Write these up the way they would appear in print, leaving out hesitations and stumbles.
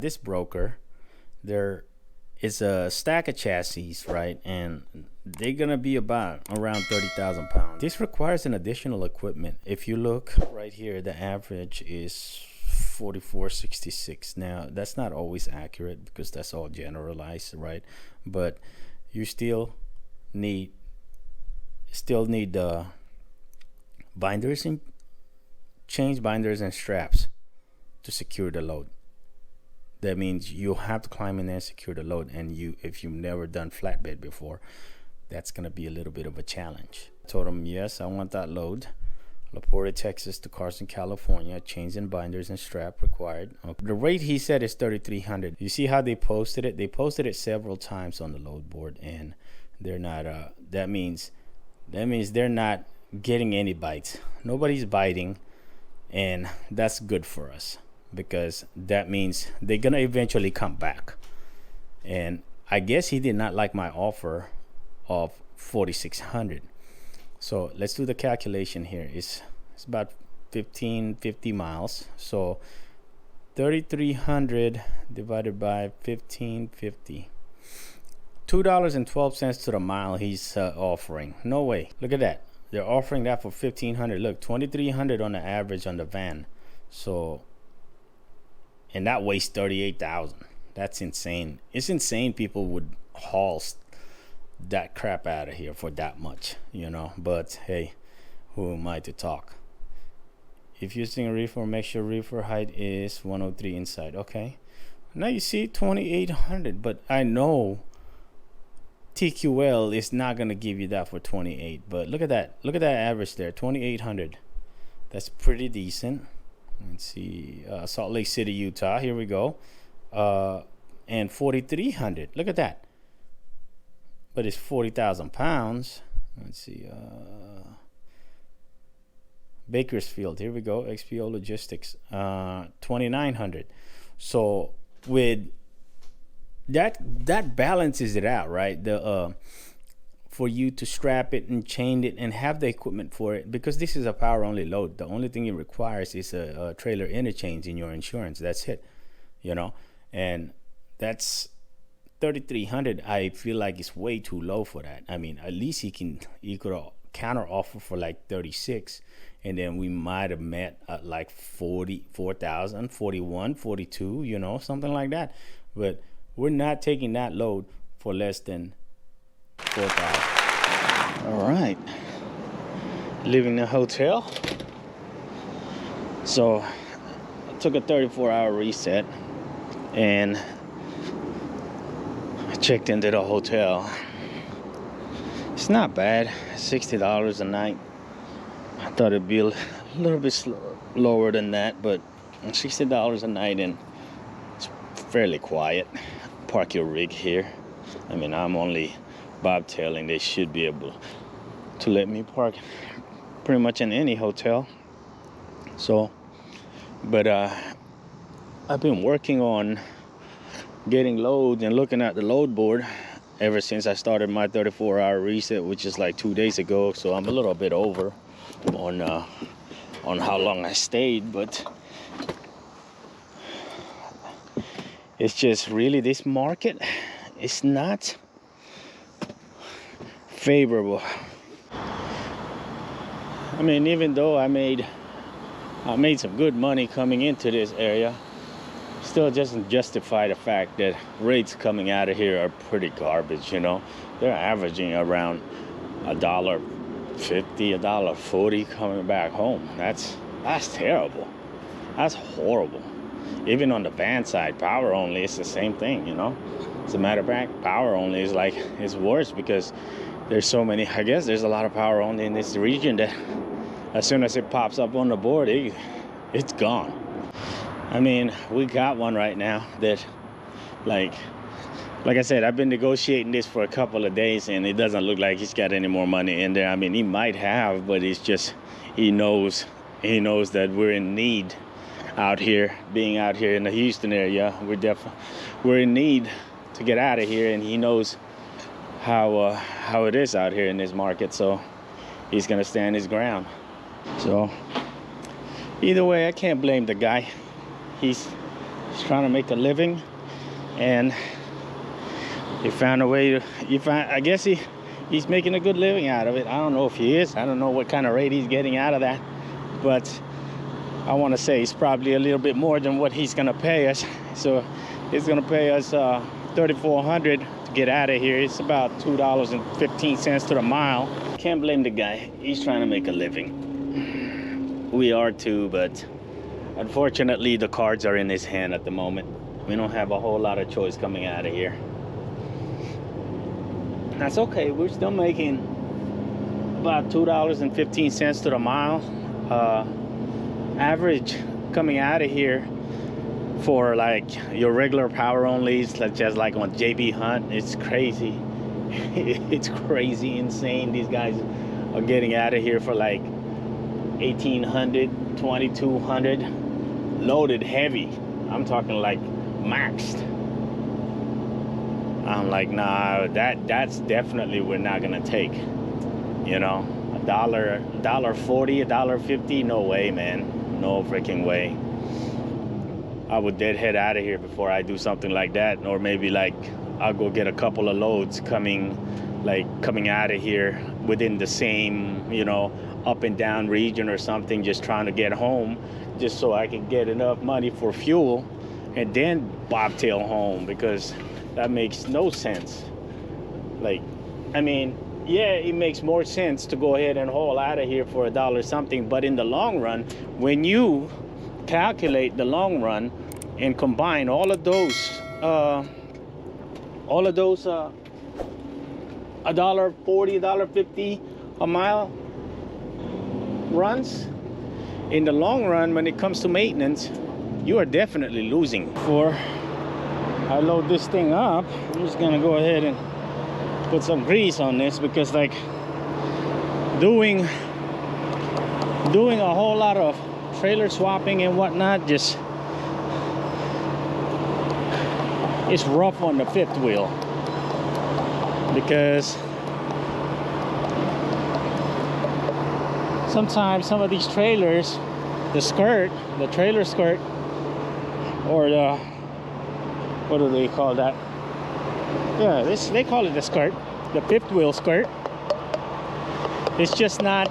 This broker, there is a stack of chassis, right? And they're gonna be about around 30,000 pounds. This requires an additional equipment. If you look right here, the average is 4466. Now that's not always accurate because that's all generalized, right? But you need still need binders and change binders and straps to secure the load. That means you'll have to climb in there and secure the load. And if you've never done flatbed before, that's gonna be a little bit of a challenge. I told him, yes, I want that load. LaPorte, Texas to Carson, California. Chains and binders and strap required. Okay. The rate he said is 3,300. You see how they posted it? They posted it several times on the load board, and they're not. That means they're not getting any bites. Nobody's biting, and that's good for us because that means they're gonna eventually come back. And I guess he did not like my offer of 4,600. So let's do the calculation here. It's about 1550 miles. So 3,300 divided by 1550. $2.12 to the mile he's offering. No way. Look at that. They're offering that for 1,500. Look, 2,300 on the average on the van. So, and that weighs 38,000. That's insane. It's insane people would haul that crap out of here for that much, but hey, who am I to talk? If using a reefer, make sure reefer height is 103 inside. Okay, now you see 2,800, but I know TQL is not gonna give you that for 28. But look at that average there, 2,800. That's pretty decent. Let's see, Salt Lake City, Utah, here we go. And 4,300. Look at that. But it's 40,000 pounds. Let's see. Bakersfield. Here we go. XPO Logistics. 2,900. So with that balances it out, right? For you to strap it and chain it and have the equipment for it, because this is a power only load. The only thing it requires is a trailer interchange in your insurance. That's it. And that's 3,300. I feel like it's way too low for that. I mean, at least he could counter offer for like 36, and then we might have met at like 44,000, 41, 42, something like that. But we're not taking that load for less than 4,000. All right, leaving the hotel. So I took a 34-hour reset and checked into the hotel. It's not bad, $60 a night. I thought it'd be a little bit lower than that, but $60 a night, and it's fairly quiet. Park your rig here. I mean, I'm only bobtailing. They should be able to let me park pretty much in any hotel. So, but I've been working on getting loads and looking at the load board ever since I started my 34-hour reset, which is like 2 days ago. So I'm a little bit over on how long I stayed, but it's just really this market is not favorable. I mean, even though I made some good money coming into this area, still doesn't justify the fact that rates coming out of here are pretty garbage. They're averaging around $1.50, $1.40 coming back home. That's terrible. That's horrible. Even on the van side, power only, it's the same thing. As a matter of fact, power only is worse because there's so many. I guess there's a lot of power only in this region that as soon as it pops up on the board, it's gone. I mean, we got one right now that, like I said, I've been negotiating this for a couple of days, and it doesn't look like he's got any more money in there. I mean, he might have, but it's just he knows that we're in need out here. Being out here in the Houston area, we're in need to get out of here, and he knows how it is out here in this market. So he's gonna stand his ground. So either way, I can't blame the guy. He's He's trying to make a living, and he found a way to. I guess he's making a good living out of it. I don't know if he is. I don't know what kind of rate he's getting out of that, but I want to say it's probably a little bit more than what he's gonna pay us. So he's gonna pay us $3,400 to get out of here. It's about $2.15 to the mile. Can't blame the guy. He's trying to make a living. We are too, but unfortunately the cards are in his hand at the moment. We don't have a whole lot of choice coming out of here. That's okay. We're still making about $2.15 to the mile. Average coming out of here for like your regular power only, such as like on JB Hunt. It's crazy. It's crazy insane. These guys are getting out of here for like 1,800, 2,200 loaded heavy. I'm talking like maxed. I'm like, nah, that's definitely we're not gonna take. You know, $1.40, $1.50, no way, man. No freaking way. I would dead head out of here before I do something like that. Or maybe like I'll go get a couple of loads coming out of here within the same, you know, up and down region or something, just trying to get home, just so I can get enough money for fuel and then bobtail home, because that makes no sense. Like, I mean, yeah, it makes more sense to go ahead and haul out of here for $1 something, but in the long run, when you calculate the long run and combine all of those $1.40, $1.50 a mile runs, in the long run, when it comes to maintenance, you are definitely losing. Before I load this thing up, I'm just gonna go ahead and put some grease on this, because like doing a whole lot of trailer swapping and whatnot, just it's rough on the fifth wheel, because sometimes some of these trailers, the trailer skirt, or the, what do they call that? Yeah, they call it the skirt, the fifth wheel skirt. It's just not,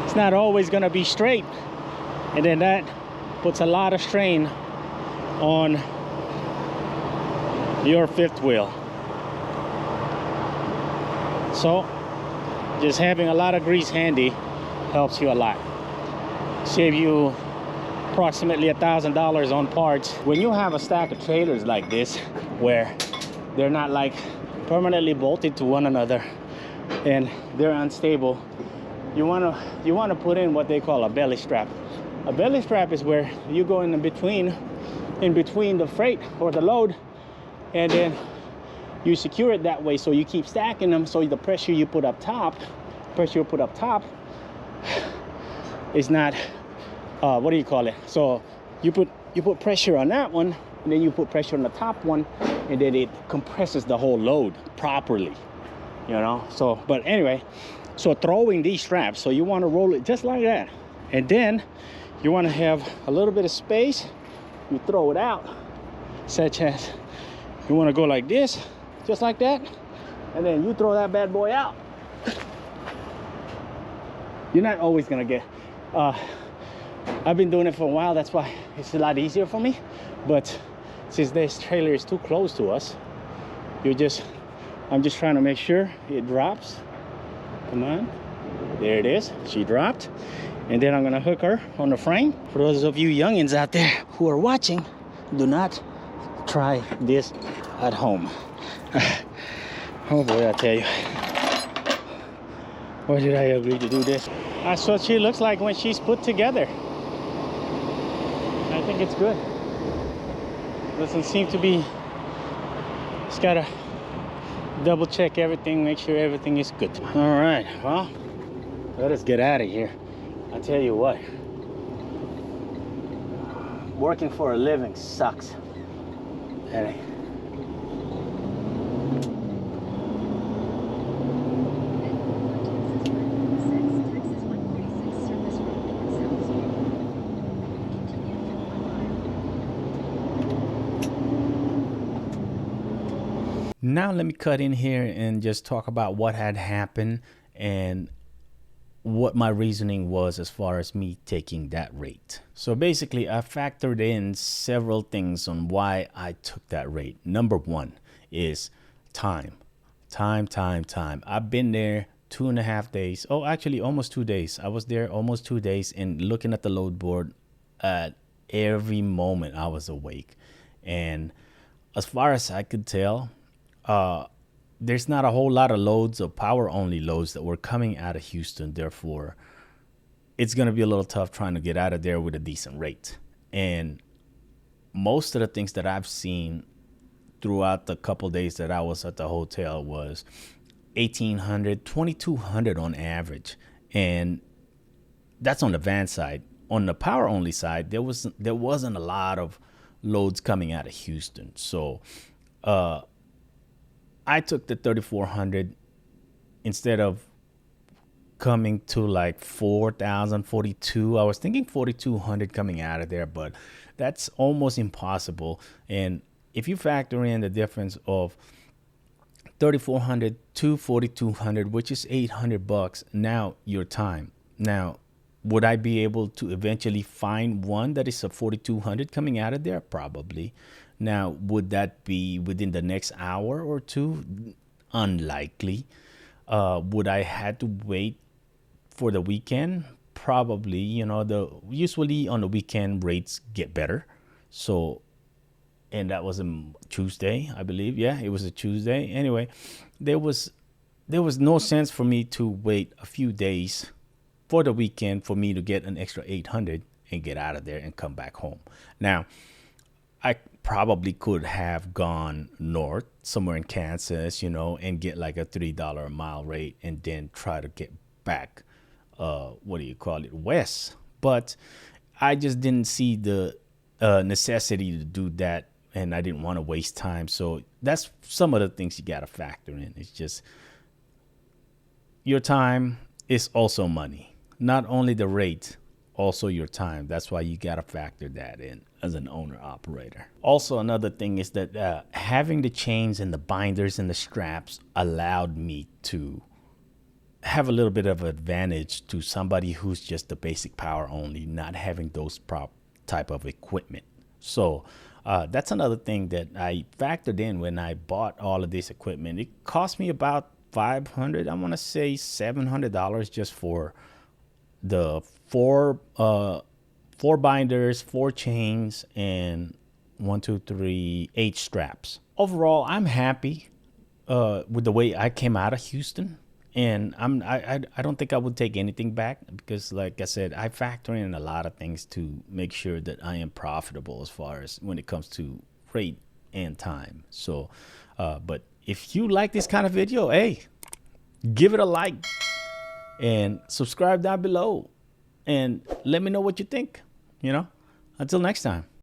it's not always gonna be straight, and then that puts a lot of strain on your fifth wheel. So just having a lot of grease handy helps you a lot. Save you approximately $1,000 on parts. When you have a stack of trailers like this, where they're not like permanently bolted to one another and they're unstable, you want to put in what they call a belly strap. A belly strap is where you go in between the freight or the load, and then you secure it that way, so you keep stacking them, so the pressure you put up top is not what do you call it? So you put pressure on that one, and then you put pressure on the top one, and then it compresses the whole load properly, you know. So, but anyway, so throwing these straps, so you want to roll it just like that, and then you want to have a little bit of space. You throw it out, such as you want to go like this, just like that, and then you throw that bad boy out. You're not always gonna get I've been doing it for a while, that's why it's a lot easier for me. But since this trailer is too close to us, I'm just trying to make sure it drops. Come on, there it is, she dropped. And then I'm gonna hook her on the frame. For those of you youngins out there who are watching, do not try this at home. Oh boy, I tell you, why did I agree to do this? That's what she looks like when she's put together. I think it's good. Doesn't seem to be, just gotta double check everything, make sure everything is good. All right, well, let us get out of here. I tell you what, working for a living sucks. Hey. Now let me cut in here and just talk about what had happened and what my reasoning was as far as me taking that rate. So basically, I factored in several things on why I took that rate. Number one is time. Time. I've been there 2.5 days. Oh, actually, almost 2 days. I was there almost 2 days and looking at the load board at every moment I was awake. And as far as I could tell, there's not a whole lot of loads of power only loads that were coming out of Houston. Therefore, it's going to be a little tough trying to get out of there with a decent rate. And most of the things that I've seen throughout the couple days that I was at the hotel was 1,800, 2,200 on average. And that's on the van side. On the power only side, there wasn't a lot of loads coming out of Houston. So I took the 3,400 instead of coming to like 4,042. I was thinking 4,200 coming out of there, but that's almost impossible. And if you factor in the difference of 3,400 to 4,200, which is $800, now your time. Now, would I be able to eventually find one that is a 4,200 coming out of there? Probably. Now, would that be within the next hour or two? Unlikely. Would I have to wait for the weekend? Probably. Usually on the weekend rates get better. So, and that was a Tuesday, I believe. Yeah, it was a Tuesday. Anyway, there was no sense for me to wait a few days for the weekend for me to get an extra 800 and get out of there and come back home. Now, I probably could have gone north somewhere in Kansas, and get like a $3 a mile rate and then try to get back, west. But I just didn't see the necessity to do that, and I didn't want to waste time. So that's some of the things you got to factor in. It's just your time is also money. Not only the rate, also your time. That's why you got to factor that in as an owner operator. Also, another thing is that having the chains and the binders and the straps allowed me to have a little bit of advantage to somebody who's just the basic power only, not having those type of equipment. So that's another thing that I factored in when I bought all of this equipment. It cost me about $500, I want to say $700 just for the four binders, 4 chains, and 8 straps. Overall, I'm happy with the way I came out of Houston, and I don't think I would take anything back because, like I said, I factor in a lot of things to make sure that I am profitable as far as when it comes to rate and time. So, but if you like this kind of video, hey, give it a like and subscribe down below and let me know what you think. Until next time.